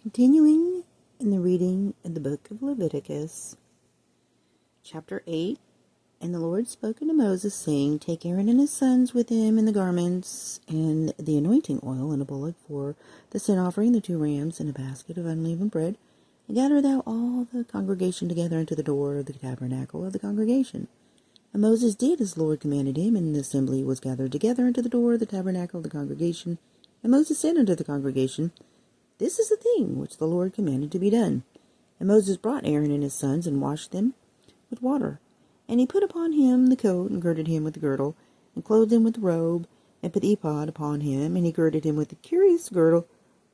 Continuing in the reading in the book of Leviticus, chapter 8, And the Lord spoke unto Moses, saying, Take Aaron and his sons with him, and the garments, and the anointing oil, and a bullock for the sin offering, the 2 rams, and a basket of unleavened bread, and gather thou all the congregation together unto the door of the tabernacle of the congregation. And Moses did as the Lord commanded him, and the assembly was gathered together unto the door of the tabernacle of the congregation. And Moses said unto the congregation, This is the thing which the Lord commanded to be done. And Moses brought Aaron and his sons, and washed them with water. And he put upon him the coat, and girded him with the girdle, and clothed him with the robe, and put the ephod upon him, and he girded him with the curious girdle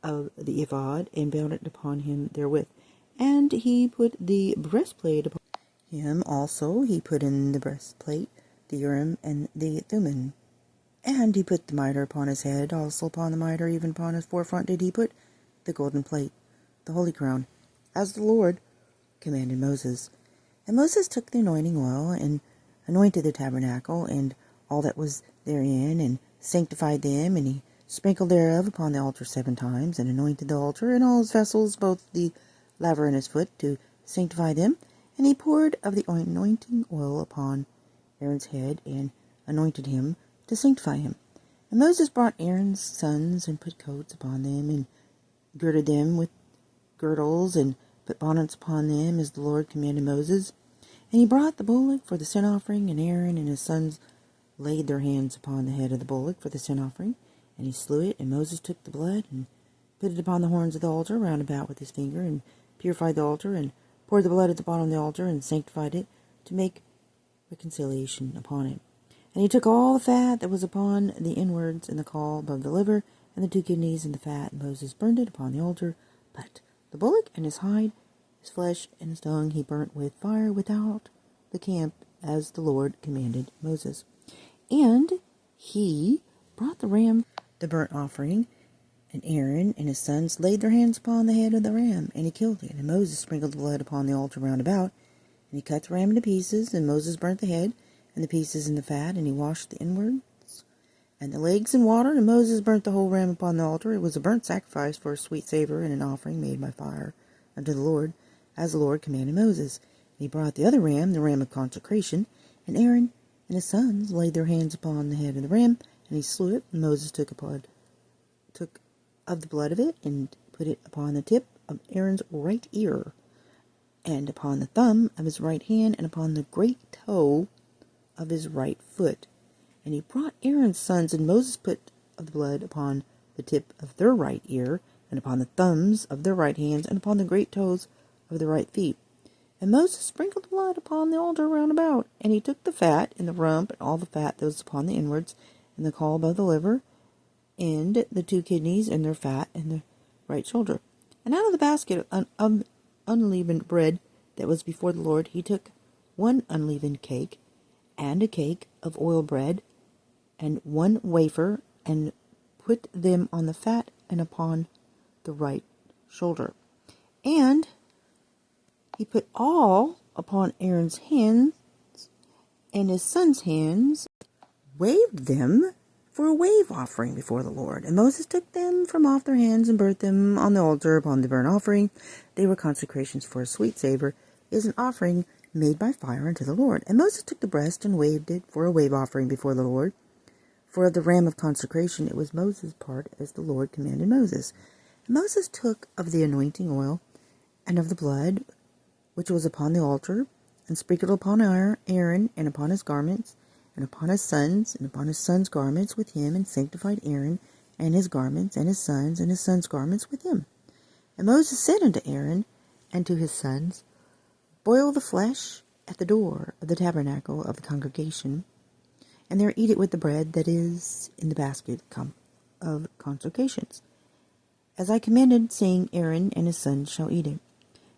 of the ephod, and bound it upon him therewith. And he put the breastplate upon him also. He put in the breastplate the Urim and the Thummim. And he put the mitre upon his head, also upon the mitre, even upon his forefront did he put the golden plate, the holy crown, as the Lord commanded Moses. And Moses took the anointing oil, and anointed the tabernacle, and all that was therein, and sanctified them, and he sprinkled thereof upon the altar 7 times, and anointed the altar and all his vessels, both the laver and his foot, to sanctify them. And he poured of the anointing oil upon Aaron's head, and anointed him to sanctify him. And Moses brought Aaron's sons, and put coats upon them, and girded them with girdles, and put bonnets upon them, as the Lord commanded Moses. And he brought the bullock for the sin offering, and Aaron and his sons laid their hands upon the head of the bullock for the sin offering, and he slew it. And Moses took the blood, and put it upon the horns of the altar round about with his finger, and purified the altar, and poured the blood at the bottom of the altar, and sanctified it, to make reconciliation upon it. And he took all the fat that was upon the inwards, and the caul above the liver, and the 2 kidneys, and the fat, and Moses burned it upon the altar. But the bullock and his hide, his flesh, and his dung he burnt with fire without the camp, as the Lord commanded Moses. And he brought the ram, the burnt offering, and Aaron and his sons laid their hands upon the head of the ram, and he killed it. And Moses sprinkled the blood upon the altar round about, and he cut the ram into pieces, and Moses burnt the head, and the pieces and the fat, and he washed the inwards and the legs in water, and Moses burnt the whole ram upon the altar. It was a burnt sacrifice for a sweet savor, and an offering made by fire unto the Lord, as the Lord commanded Moses. And he brought the other ram, the ram of consecration, and Aaron and his sons laid their hands upon the head of the ram, and he slew it. And Moses took of the blood of it, and put it upon the tip of Aaron's right ear, and upon the thumb of his right hand, and upon the great toe of his right foot. And he brought Aaron's sons, and Moses put of the blood upon the tip of their right ear, and upon the thumbs of their right hands, and upon the great toes of their right feet. And Moses sprinkled the blood upon the altar round about. And he took the fat, and the rump, and all the fat that was upon the inwards, and the caul above the liver, and the 2 kidneys, and their fat, and the right shoulder. And out of the basket of unleavened bread that was before the Lord, he took 1 unleavened cake, and a cake of oil bread, and 1 wafer, and put them on the fat and upon the right shoulder. And he put all upon Aaron's hands, and his sons' hands, waved them for a wave offering before the Lord. And Moses took them from off their hands, and burnt them on the altar upon the burnt offering. They were consecrations for a sweet savor, is an offering made by fire unto the Lord. And Moses took the breast, and waved it for a wave offering before the Lord. For of the ram of consecration it was Moses' part, as the Lord commanded Moses. And Moses took of the anointing oil, and of the blood which was upon the altar, and sprinkled upon Aaron, and upon his garments, and upon his sons, and upon his sons' garments with him, and sanctified Aaron, and his garments, and his sons' garments with him. And Moses said unto Aaron, and to his sons, Boil the flesh at the door of the tabernacle of the congregation, and there eat it with the bread that is in the basket of consecrations, as I commanded, saying, Aaron and his sons shall eat it.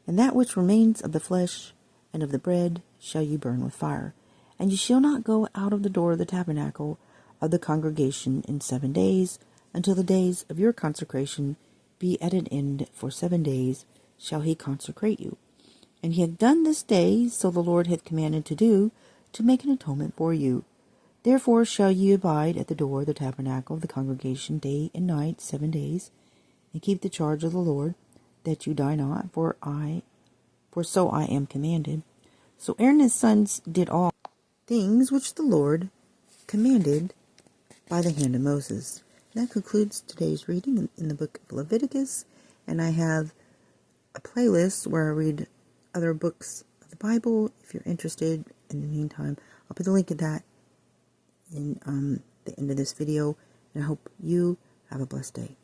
And that which remains of the flesh and of the bread shall ye burn with fire. And ye shall not go out of the door of the tabernacle of the congregation in 7 days, until the days of your consecration be at an end. For 7 days shall he consecrate you. And he hath done this day, so the Lord hath commanded to do, to make an atonement for you. Therefore shall ye abide at the door of the tabernacle of the congregation day and night 7 days, and keep the charge of the Lord, that you die not, for so I am commanded. So Aaron and his sons did all things which the Lord commanded by the hand of Moses. That concludes today's reading in the book of Leviticus, and I have a playlist where I read other books of the Bible if you're interested. In the meantime, I'll put the link to that in the end of this video, and I hope you have a blessed day.